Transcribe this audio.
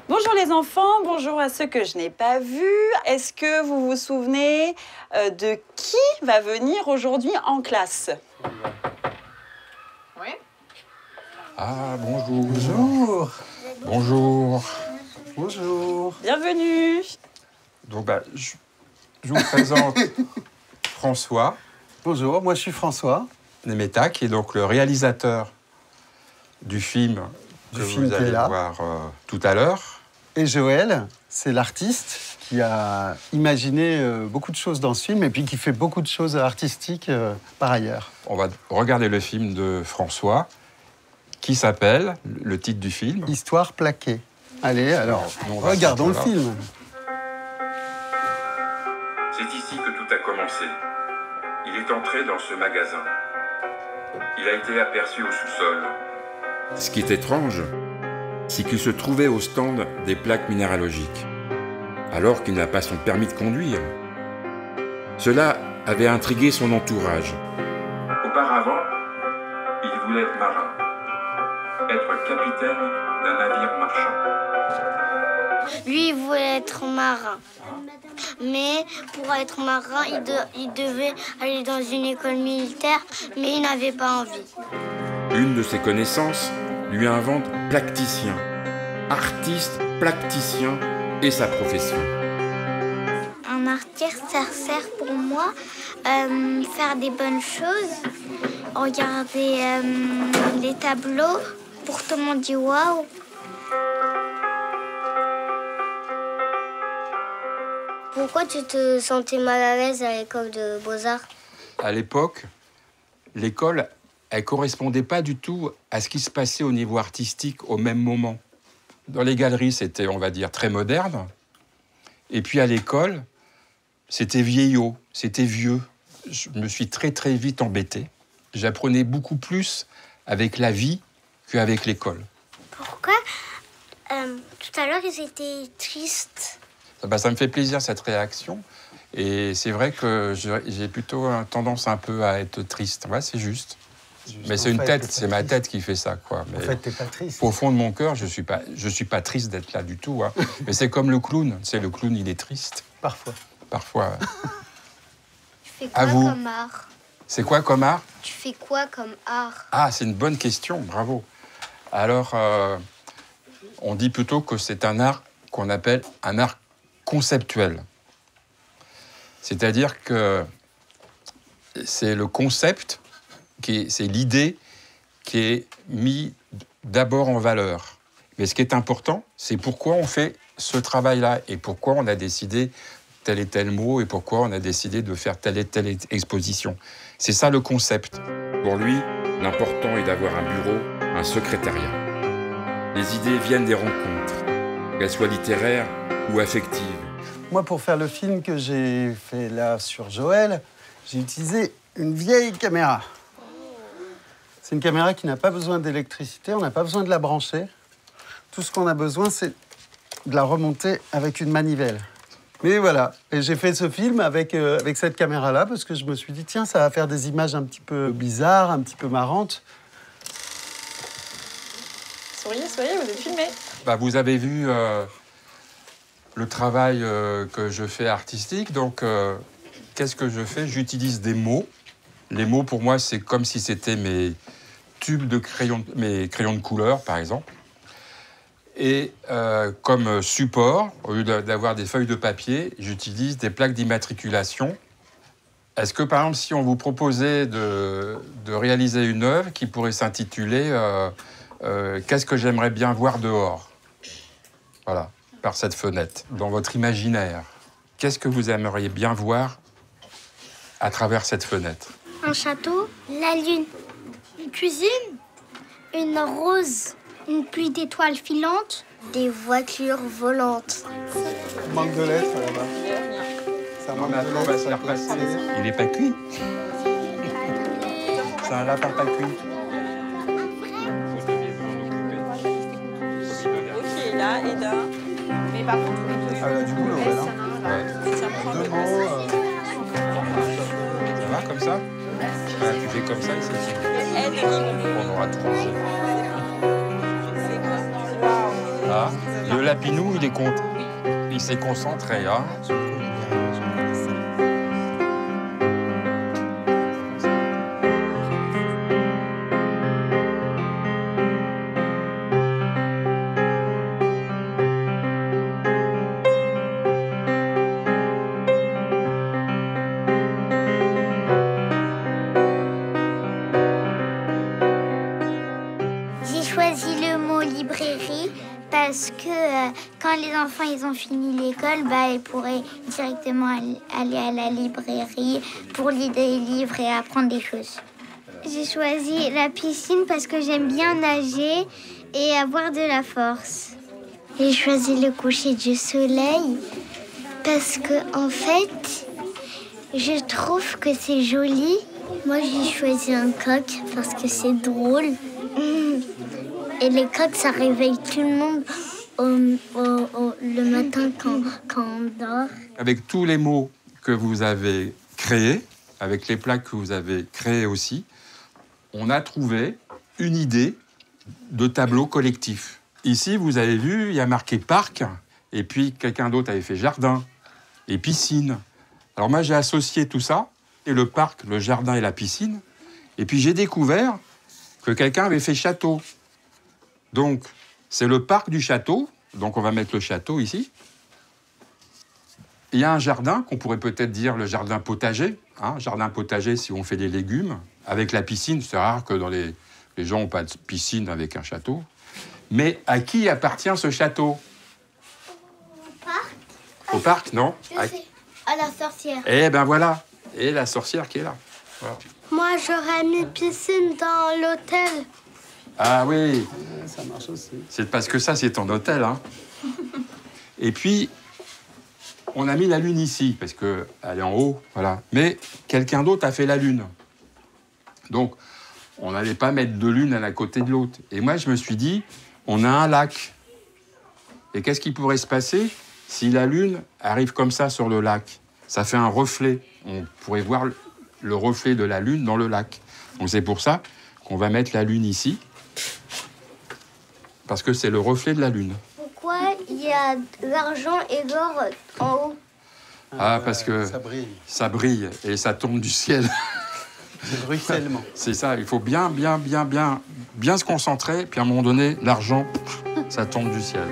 Bonjour les enfants, bonjour à ceux que je n'ai pas vus. Est-ce que vous vous souvenez de qui va venir aujourd'hui en classe? Oui. Ah, bonjour. Bonjour. Bonjour. Bonjour. Bienvenue. Donc, je vous présente François Bonjour, moi je suis François. Nemeta, qui est donc le réalisateur du film que vous allez voir tout à l'heure. Et Joël, c'est l'artiste qui a imaginé beaucoup de choses dans ce film et puis qui fait beaucoup de choses artistiques par ailleurs. On va regarder le film de François, qui s'appelle, le titre du film... Histoire plaquée. Allez, alors, regardons le film. C'est ici que tout a commencé. Il est entré dans ce magasin. Il a été aperçu au sous-sol. Ce qui est étrange, c'est qu'il se trouvait au stand des plaques minéralogiques, alors qu'il n'a pas son permis de conduire. Cela avait intrigué son entourage. Auparavant, il voulait être marin, être capitaine d'un navire marchand. Lui, il voulait être marin. Mais pour être marin, il devait aller dans une école militaire, mais il n'avait pas envie. Une de ses connaissances lui invente plasticien. Artiste, plasticien et sa profession. Un artiste, ça sert pour moi faire des bonnes choses, regarder les tableaux, pour tout le monde dire waouh. Pourquoi tu te sentais mal à l'aise à l'école de Beaux-Arts? À l'époque, l'école, elle ne correspondait pas du tout à ce qui se passait au niveau artistique au même moment. Dans les galeries, c'était, on va dire, très moderne. Et puis à l'école, c'était vieillot, c'était vieux. Je me suis très, très vite embêté. J'apprenais beaucoup plus avec la vie qu'avec l'école. Pourquoi tout à l'heure, ils étaient tristes? Ça me fait plaisir, cette réaction. Et c'est vrai que j'ai plutôt tendance un peu à être triste. Ouais, c'est juste. Mais c'est une tête, c'est ma tête qui fait ça, quoi. Mais en fait, t'es pas triste. Au fond de mon cœur, je suis pas triste d'être là du tout. Hein. Mais c'est comme le clown. C'est le clown, il est triste. Parfois. Parfois. Tu fais quoi comme art? C'est quoi comme art? Tu fais quoi comme art? Ah, c'est une bonne question, bravo. Alors, on dit plutôt que c'est un art qu'on appelle un art conceptuel. C'est-à-dire que c'est le concept, c'est l'idée qui est mise d'abord en valeur. Mais ce qui est important, c'est pourquoi on fait ce travail-là et pourquoi on a décidé tel et tel mot et pourquoi on a décidé de faire telle et telle exposition. C'est ça le concept. Pour lui, l'important est d'avoir un bureau, un secrétariat. Les idées viennent des rencontres, qu'elles soient littéraires ou affectives. Moi, pour faire le film que j'ai fait là sur Joël, j'ai utilisé une vieille caméra. C'est une caméra qui n'a pas besoin d'électricité, on n'a pas besoin de la brancher. Tout ce qu'on a besoin, c'est de la remonter avec une manivelle. Mais voilà, et j'ai fait ce film avec cette caméra-là parce que je me suis dit, tiens, ça va faire des images un petit peu bizarres, un petit peu marrantes. Souriez, souriez, vous êtes filmés. Vous avez vu le travail que je fais artistique. Donc, qu'est-ce que je fais? J'utilise des mots. Les mots, pour moi, c'est comme si c'était mes tubes de crayons, mes crayons de couleur, par exemple. Et comme support, au lieu d'avoir des feuilles de papier, j'utilise des plaques d'immatriculation. Est-ce que, par exemple, si on vous proposait de réaliser une œuvre qui pourrait s'intituler Qu'est-ce que j'aimerais bien voir dehors? Voilà, par cette fenêtre, dans votre imaginaire. Qu'est-ce que vous aimeriez bien voir à travers cette fenêtre? Un château, la lune, une cuisine, une rose, une pluie d'étoiles filantes, des voitures volantes. Manque de lettres là-bas. Ça manque de lettres. On va se faire passer. Il n'est pas cuit. C'est un lapin pas cuit. Ok, là, et là. Mais par contre, oui, Ah, elle a du boulot, elle, hein. Ouais. ça prend Deux de mots. Ça va comme ça? Voilà, tu fais comme ça et c'est fini. On aura tout rangé. Ah, de lapinou, il s'est concentré. Hein. J'ai choisi le mot librairie parce que quand les enfants ils ont fini l'école, ils pourraient directement aller à la librairie pour lire des livres et apprendre des choses. J'ai choisi la piscine parce que j'aime bien nager et avoir de la force. J'ai choisi le coucher du soleil parce que en fait, je trouve que c'est joli. Moi, j'ai choisi un coq parce que c'est drôle. Et les coqs, ça réveille tout le monde le matin quand on dort. Avec tous les mots que vous avez créés, avec les plaques que vous avez créées aussi, on a trouvé une idée de tableau collectif. Ici, vous avez vu, il y a marqué parc, et puis quelqu'un d'autre avait fait jardin et piscine. Alors moi, j'ai associé tout ça, et le parc, le jardin et la piscine, et puis j'ai découvert que quelqu'un avait fait château. Donc, c'est le parc du château, donc on va mettre le château ici. Il y a un jardin qu'on pourrait peut-être dire le jardin potager. Hein, jardin potager si on fait des légumes. Avec la piscine, c'est rare que les gens n'ont pas de piscine avec un château. Mais à qui appartient ce château? Au parc. Au parc, non? À la sorcière. Eh ben voilà. Et la sorcière qui est là. Voilà. Moi, j'aurais mis piscine dans l'hôtel. Ah oui, Ça marche aussi. c'est parce que ça, c'est ton hôtel. Hein. Et puis, on a mis la lune ici, parce qu'elle est en haut, voilà. Mais quelqu'un d'autre a fait la lune. Donc, on n'allait pas mettre deux lunes à la côté de l'autre. Et moi, je me suis dit, on a un lac. Et qu'est-ce qui pourrait se passer si la lune arrive comme ça sur le lac? Ça fait un reflet. On pourrait voir le reflet de la lune dans le lac. Donc, c'est pour ça qu'on va mettre la lune ici. Parce que c'est le reflet de la lune. Pourquoi il y a de l'argent et l'or en haut? Ah, parce que ça brille et ça tombe du ciel. C'est le ruissellement. C'est ça, il faut bien se concentrer. Puis à un moment donné, l'argent, ça tombe du ciel.